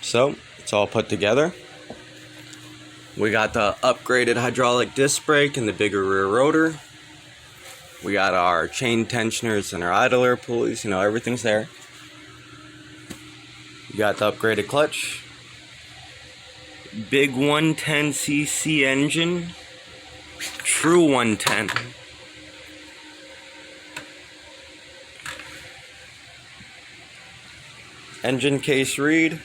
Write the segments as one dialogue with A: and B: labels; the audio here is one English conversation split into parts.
A: So it's all put together. We got the upgraded hydraulic disc brake and the bigger rear rotor. We got our chain tensioners and our idler pulleys, everything's there. We got the upgraded clutch. Big 110cc engine. True 110. Engine case read.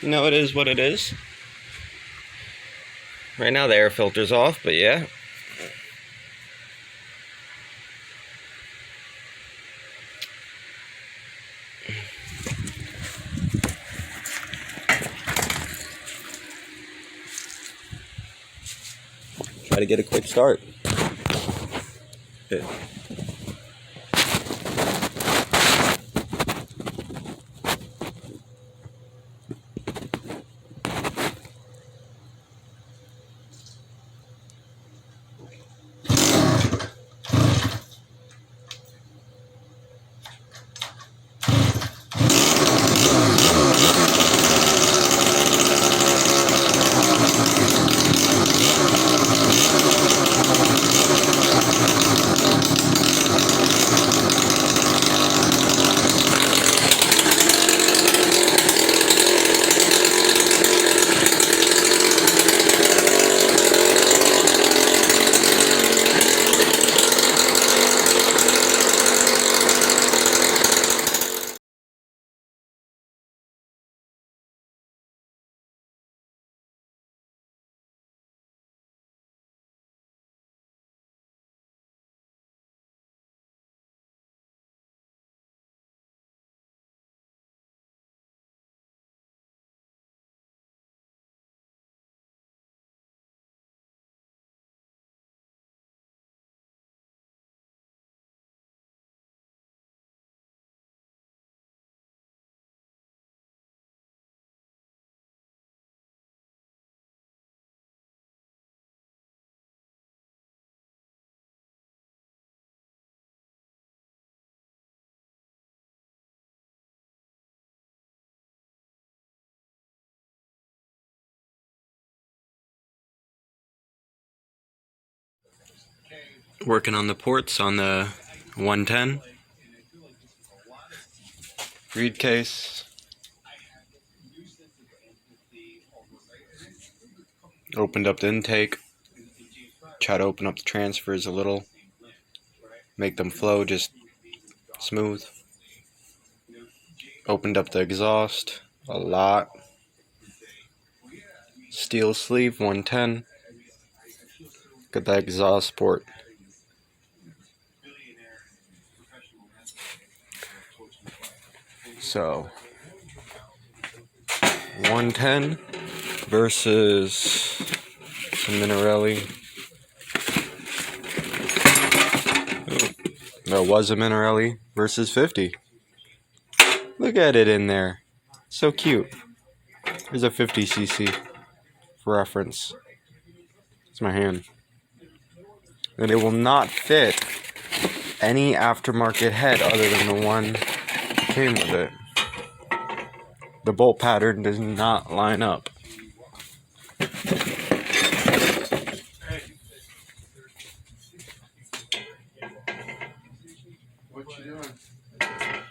A: It is what it is. Right now the air filter's off, but yeah. Try to get a quick start. Good. Working on the ports on the 110. Reed case. Opened up the intake. Try to open up the transfers a little. Make them flow just smooth. Opened up the exhaust a lot. Steel sleeve 110. Got that exhaust port. So 110 versus some Minarelli. There was a Minarelli versus 50. Look at it in there. So cute. There's a 50cc for reference. It's my hand. And it will not fit any aftermarket head other than the one that came with it. The bolt pattern does not line up.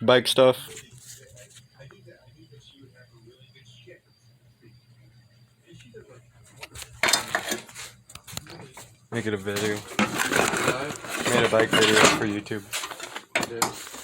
A: Bike stuff. Make it a video. Made a bike video for YouTube.